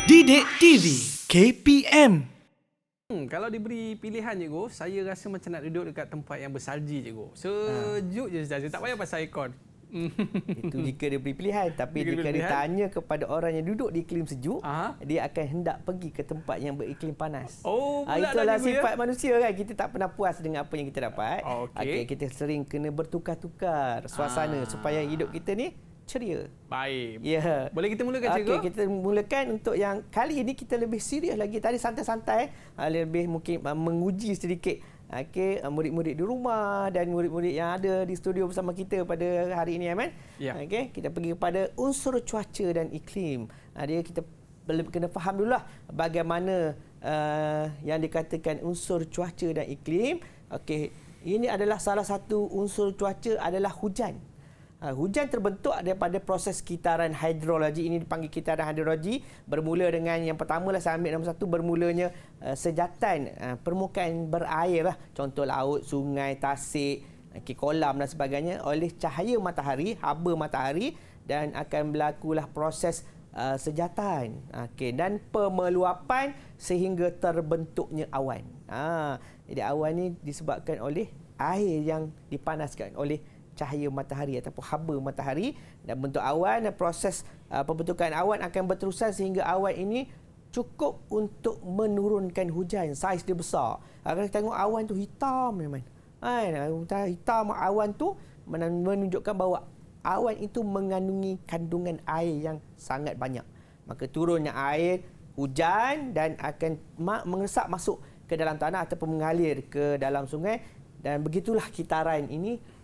Didik TV KPM. Kalau diberi pilihan cikgu, saya rasa macam nak duduk dekat tempat yang bersalji cikgu. Sejuk je saja, tak payah pasal aircon. Itu jika dia beri pilihan. Tapi jika ditanya kepada orang yang duduk di iklim sejuk, dia akan hendak pergi ke tempat yang beriklim panas. Itulah sifat manusia kan. Kita tak pernah puas dengan apa yang kita dapat. Kita sering kena bertukar-tukar suasana supaya hidup kita ni ceria. Baik. Ya. Boleh kita mulakan cikgu? Kita mulakan untuk yang kali ini kita lebih serius lagi. Tadi santai-santai, lebih mungkin menguji sedikit murid-murid di rumah dan murid-murid yang ada di studio bersama kita pada hari ini, Aiman. Ya. Kita pergi kepada unsur cuaca dan iklim. Kita kena faham dululah bagaimana yang dikatakan unsur cuaca dan iklim. Ini adalah salah satu unsur cuaca adalah hujan. Hujan terbentuk daripada proses kitaran hidrologi. Ini dipanggil kitaran hidrologi. Bermula dengan yang pertama lah, saya ambil nombor satu, bermulanya sejatan permukaan berair lah. Contoh laut, sungai, tasik, kolam dan sebagainya oleh cahaya matahari, haba matahari, dan akan berlakulah proses sejatan dan pemeluapan sehingga terbentuknya awan. Jadi awan ni disebabkan oleh air yang dipanaskan oleh cahaya matahari ataupun haba matahari, dan bentuk awan dan proses pembentukan awan akan berterusan sehingga awan ini cukup untuk menurunkan hujan. Saiz dia besar. Kalau kita tengok awan tu hitam memang. Hitam awan tu menunjukkan bahawa awan itu mengandungi kandungan air yang sangat banyak. Maka turunnya air hujan dan akan mengesap masuk ke dalam tanah ataupun mengalir ke dalam sungai, dan begitulah kitaran ini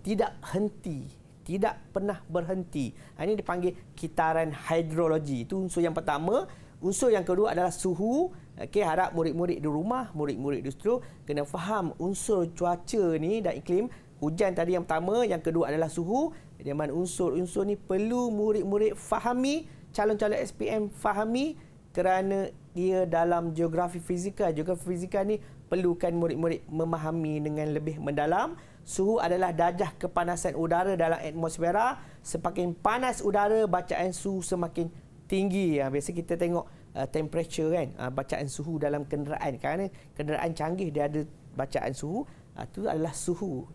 tidak henti, tidak pernah berhenti. Ini dipanggil kitaran hidrologi. Itu unsur yang pertama. Unsur yang kedua adalah suhu. Harap murid-murid di rumah, murid-murid di studio kena faham unsur cuaca ni dan iklim. Hujan tadi yang pertama, yang kedua adalah suhu. Di mana unsur-unsur ni perlu murid-murid fahami, calon-calon SPM fahami, kerana dia dalam geografi fizikal. Geografi fizikal ni perlukan murid-murid memahami dengan lebih mendalam. Suhu adalah darjah kepanasan udara dalam atmosfera. Semakin panas udara, bacaan suhu semakin tinggi. Biasa kita tengok temperature kan, bacaan suhu dalam kenderaan. Kerana kenderaan canggih dia ada bacaan suhu. Itu adalah suhu.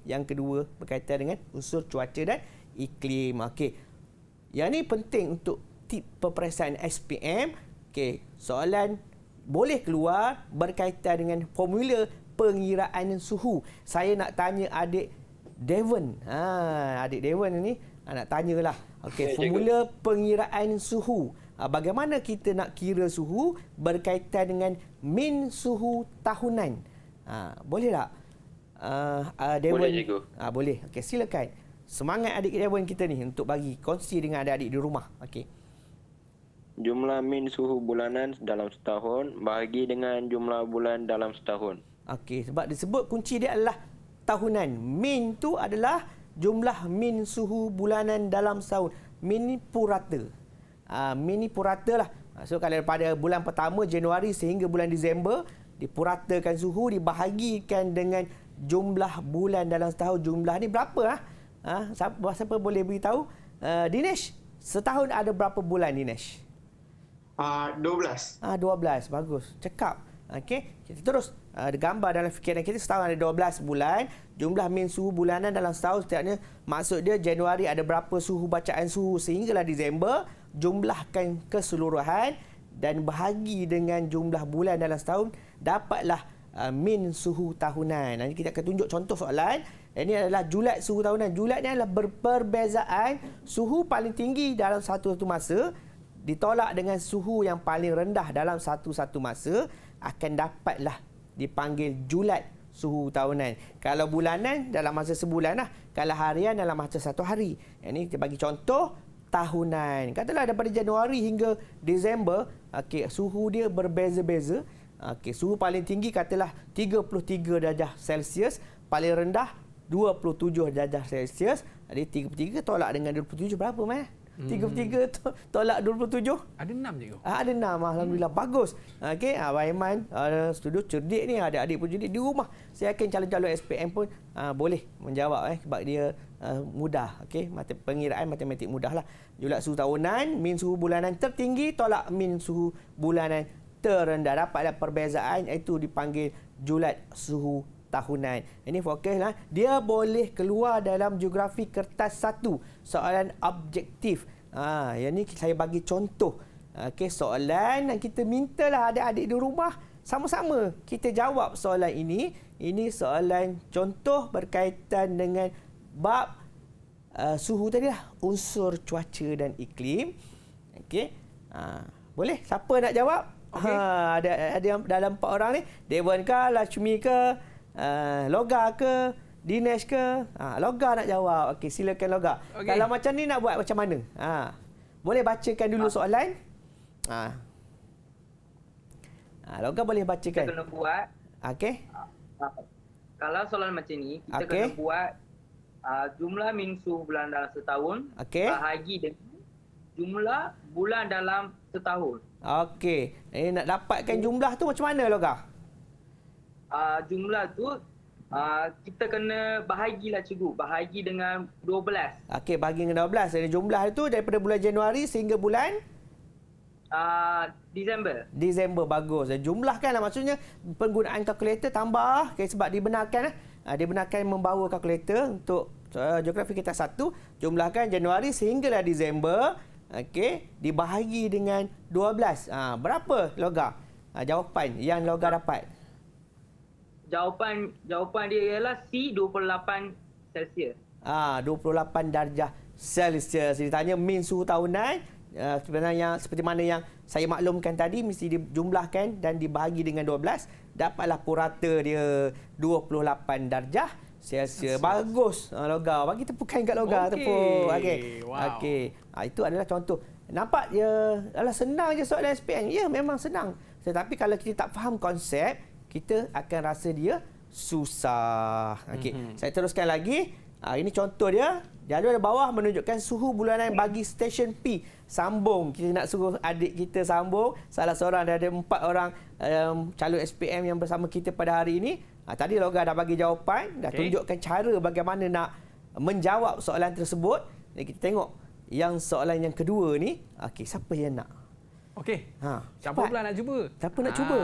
Yang kedua berkaitan dengan unsur cuaca dan iklim. Yang ni penting untuk tip peperiksaan SPM. Soalan boleh keluar berkaitan dengan formula pengiraan suhu. Saya nak tanya adik Devon. Adik Devon ni nak tanyalah. Formula pengiraan suhu. Bagaimana kita nak kira suhu berkaitan dengan min suhu tahunan? Boleh tak? Devon? Boleh, cikgu. Boleh. Silakan. Semangat adik Devon kita ni untuk bagi kongsi dengan adik-adik di rumah. Jumlah min suhu bulanan dalam setahun bahagi dengan jumlah bulan dalam setahun. Sebab disebut kunci dia adalah tahunan. Min tu adalah jumlah min suhu bulanan dalam setahun. Min ni purata. Min ni purata lah. So kalau pada bulan pertama Januari sehingga bulan Disember, dipuratakan suhu, dibahagikan dengan jumlah bulan dalam setahun. Jumlah ni berapa? Siapa boleh beritahu? Dinesh, setahun ada berapa bulan, Dinesh? 12. 12. Bagus. Cakap. Kita terus gambar dalam fikiran kita, setahun ada 12 bulan. Jumlah min suhu bulanan dalam setahun setiapnya, maksud dia Januari ada berapa suhu bacaan suhu sehinggalah Disember, jumlahkan keseluruhan dan bahagi dengan jumlah bulan dalam setahun, dapatlah min suhu tahunan. Nanti kita akan tunjuk contoh soalan. Ini adalah julat suhu tahunan. Julat ni adalah perbezaan suhu paling tinggi dalam satu masa ditolak dengan suhu yang paling rendah dalam satu masa, akan dapatlah dipanggil julat suhu tahunan. Kalau bulanan dalam masa sebulan lah. Kalau harian dalam masa satu hari. Ini kita bagi contoh tahunan. Katalah daripada Januari hingga Disember, suhu dia berbeza-beza. Suhu paling tinggi katalah 33 darjah Celsius, paling rendah 27 darjah Celsius. Jadi 33 tolak dengan 27 berapa, 33 tolak 27. Ada 6 cikgu. Ada 6. Alhamdulillah. Bagus. Okey, Abang Aiman, studio cerdik ni. Adik-adik pun cerdik di rumah. Saya yakin calon-calon SPM pun boleh menjawab sebab dia mudah. Okey, pengiraan matematik mudah lah. Julat suhu tahunan, min suhu bulanan tertinggi tolak min suhu bulanan terendah. Dapatlah perbezaan, itu dipanggil julat suhu tahunan. Ini fokuslah. Dia boleh keluar dalam geografi kertas 1. Soalan objektif. Yang ni saya bagi contoh. Okey, soalan yang kita mintalah adik-adik di rumah sama-sama kita jawab soalan ini. Ini soalan contoh berkaitan dengan bab suhu tadi lah, unsur cuaca dan iklim. Okey. Boleh? Siapa nak jawab? Okay. Ada yang dalam 4 orang ni. Devon ke, Lashmi ke, Loga ke, Dinesh ke? Loga nak jawab. Okey, silakan Loga. Okay. Kalau macam ni nak buat macam mana? Boleh bacakan dulu soalan? Loga boleh bacakan. Kita kena buat. Okey. Kalau soalan macam ni, kita kena buat jumlah min suhu bulan dalam setahun bahagi dengan jumlah bulan dalam setahun. Okey. Nak dapatkan jumlah tu macam mana, Loga? Jumlah tu kita kena bahagilah cikgu. Bahagi dengan 12. Okey, bahagi dengan 12. Jadi jumlah itu daripada bulan Januari sehingga bulan Disember. Bagus. Jumlahkanlah, maksudnya penggunaan kalkulator tambah. Okay, sebab dibenarkan membawa kalkulator untuk geografi kita 1. Jumlahkan Januari sehinggalah Disember. Okey, dibahagi dengan 12. Berapa, Loga? Jawapan yang Loga dapat. Jawapan dia ialah C 28 Celsius. 28 darjah Celsius. Ditanya min suhu tahunan. Sebenarnya seperti mana yang saya maklumkan tadi, mesti dijumlahkan dan dibahagi dengan 12. Dapatlah purata dia 28 darjah Celsius. Bagus, Loga. Bagi tepukan kat Loga. Tepuk. Okey. Wow. Okey. Itu adalah contoh. Nampak dia senang je soalan SPM. Ya, memang senang. Tetapi kalau kita tak faham konsep, kita akan rasa dia susah. Okey. Saya teruskan lagi. Ini contoh dia. Jadual di bawah menunjukkan suhu bulanan bagi stesen P. Sambung. Kita nak suruh adik kita sambung. Salah seorang, ada 4 orang calon SPM yang bersama kita pada hari ini. Tadi Loga dah bagi jawapan. Dah tunjukkan cara bagaimana nak menjawab soalan tersebut. Jadi kita tengok yang soalan yang kedua ni. Okey, siapa yang nak? Okey. Siapa pula nak cuba? Siapa nak cuba?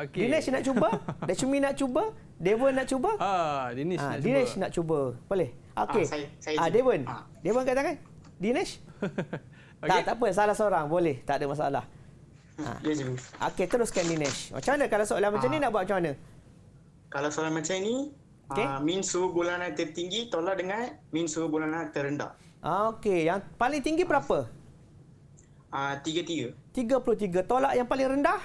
Okey. Dinesh nak cuba? Dashmi nak cuba? Devon nak cuba? Dinesh nak cuba. Boleh? Okey. Saya Devon. Devon kat tangan. Dinesh? Okay. Tak apa, salah seorang. Boleh, tak ada masalah. Ya, cikgu. Okey, teruskan Dinesh. Macam mana kalau soalan macam ni nak buat macam mana? Kalau soalan macam ni, min suhu bulanan tertinggi tolak dengan min suhu bulanan terendah. Okey, yang paling tinggi berapa? 33. 33. Tolak yang paling rendah?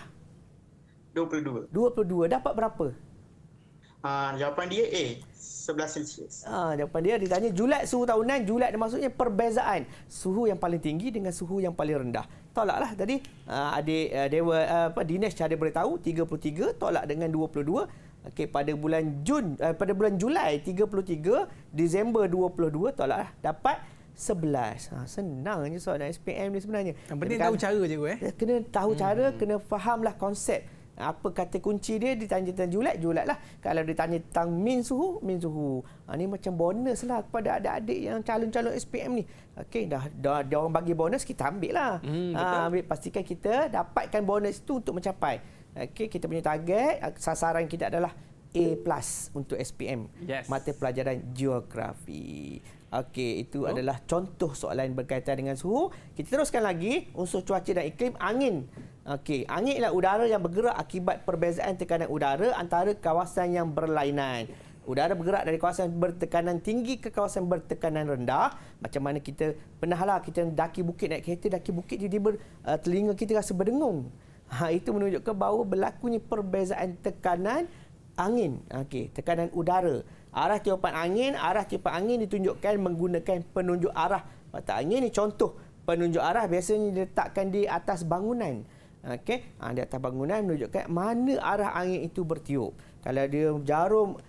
22. 22. Dapat berapa? Jawapan dia A, 11 Celsius. Jawapan dia ditanya julat suhu tahunan. Julat maksudnya perbezaan suhu yang paling tinggi dengan suhu yang paling rendah. Tolaklah tadi adik Dinesh ada beritahu 33 tolak dengan 22. Okey, pada bulan Julai 33, Disember 22 tolaklah dapat 11. Senang je soalan SPM ni sebenarnya. Yang penting tahu cara cikgu Kena tahu cara, kena fahamlah konsep. Apa kata kunci dia, ditanya tentang julat lah. Kalau ditanya tentang min suhu. Ni macam bonus lah kepada adik-adik yang calon-calon SPM ni. Okey, dah orang bagi bonus, kita ambil lah. Ambil, pastikan kita dapatkan bonus itu untuk mencapai. Okey, kita punya target, sasaran kita adalah A+ untuk SPM. Yes. Mata pelajaran geografi. Okey, itu adalah contoh soalan berkaitan dengan suhu. Kita teruskan lagi, unsur cuaca dan iklim, angin. Okey, angin ialah udara yang bergerak akibat perbezaan tekanan udara antara kawasan yang berlainan. Udara bergerak dari kawasan bertekanan tinggi ke kawasan bertekanan rendah. Macam mana kita pernahlah kita daki bukit, naik kereta daki bukit, tiba-tiba telinga kita rasa berdengung. Itu menunjukkan bahawa berlakunya perbezaan tekanan angin. Okey, tekanan udara. Arah tiupan angin ditunjukkan menggunakan penunjuk arah mata angin. Ini contoh penunjuk arah biasanya diletakkan di atas bangunan. Okey, di atas bangunan menunjukkan mana arah angin itu bertiup. Kalau dia jarum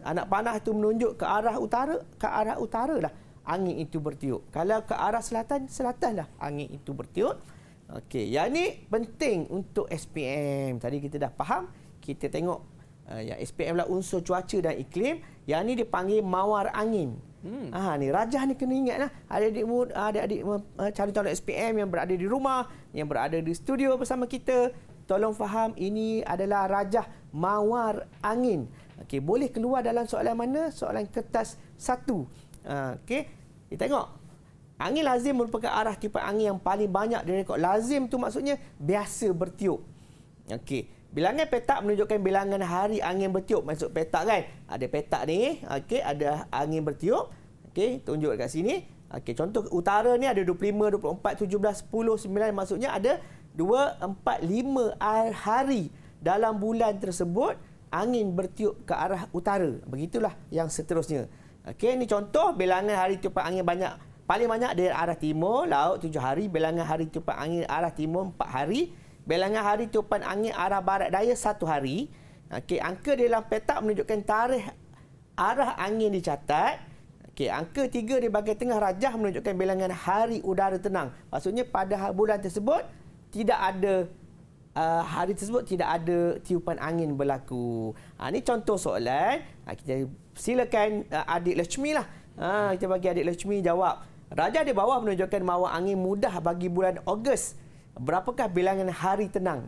anak panah itu menunjuk ke arah utara lah. angin itu bertiup. Kalau ke arah selatan, selatanlah angin itu bertiup. Okey, yang ni penting untuk SPM. Tadi kita dah faham. Kita tengok yang SPM lah unsur cuaca dan iklim. Yang ni dipanggil mawar angin. Ni rajah ni kena ingat lah. Adik-adik calon-calon SPM yang berada di rumah, yang berada di studio bersama kita, tolong faham ini adalah rajah mawar angin. Okey, boleh keluar dalam soalan mana? Soalan kertas 1. Okey, kita tengok. Angin lazim merupakan arah tiupan angin yang paling banyak direkod. Lazim tu maksudnya biasa bertiup. Okey, bilangan petak menunjukkan bilangan hari angin bertiup. Maksud petak kan? Ada petak ni, okey, ada angin bertiup. Okey, tunjuk dekat sini. Okey, contoh utara ni ada 25, 24, 17, 10, 9, maksudnya ada 2, 4, 5 hari dalam bulan tersebut angin bertiup ke arah utara. Begitulah yang seterusnya. Okey, ini contoh bilangan hari tiupan angin paling banyak dari arah timur laut 7 hari, bilangan hari tiupan angin arah timur 4 hari, bilangan hari tiupan angin arah barat daya 1 hari. Okey, angka di dalam petak menunjukkan tarikh arah angin dicatat. Okey, angka 3 di bahagian tengah rajah menunjukkan bilangan hari udara tenang. Maksudnya pada bulan tersebut tidak ada hari tersebut tidak ada tiupan angin berlaku. Ini contoh soalan. Kita silakan adik Lechmi lah. Kita bagi adik Lechmi jawab. Rajah di bawah menunjukkan mawar angin mudah bagi bulan Ogos. Berapakah bilangan hari tenang?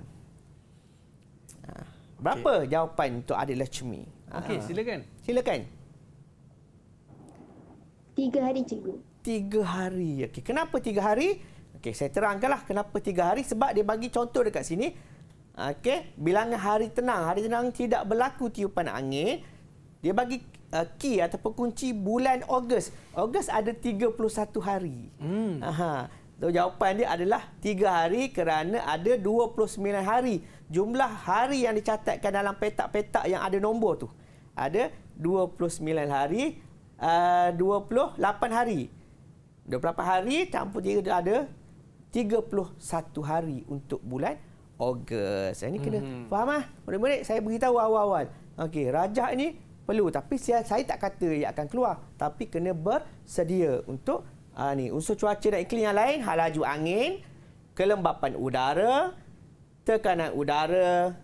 Berapa jawapan untuk adik Lechmi? Okey, silakan. Silakan. 3 hari, cikgu. 3 hari. Okey, kenapa 3 hari? Okey, saya terangkanlah kenapa 3 hari. Sebab dia bagi contoh dekat sini. Okey, bilangan hari tenang. Hari tenang tidak berlaku tiupan angin. Dia bagi key ataupun kunci bulan Ogos. Ogos ada 31 hari. So, jawapan dia adalah 3 hari kerana ada 29 hari. Jumlah hari yang dicatatkan dalam petak-petak yang ada nombor tu. Ada 29 hari, 28 hari. 28 hari campur 3 ada 31 hari untuk bulan Ogos. Ini kena faham ah. Murid-murid saya beritahu awal-awal. Okey, rajah ini perlu tapi saya tak kata ia akan keluar, tapi kena bersedia untuk ni unsur cuaca dan iklim yang lain, hal laju angin, kelembapan udara, tekanan udara,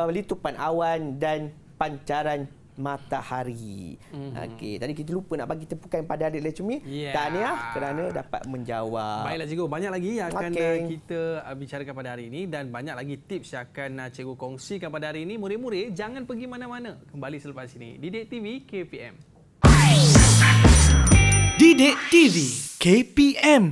litupan awan dan pancaran matahari. Okey, tadi kita lupa nak bagi tepukan pada adik Lechmi. Tahniah kerana dapat menjawab. Baiklah cikgu, banyak lagi yang akan kita bicarakan pada hari ini dan banyak lagi tips yang akan cikgu kongsikan pada hari ini. Murid-murid jangan pergi mana-mana. Kembali selepas ini. Didik TV KPM. Didik TV KPM.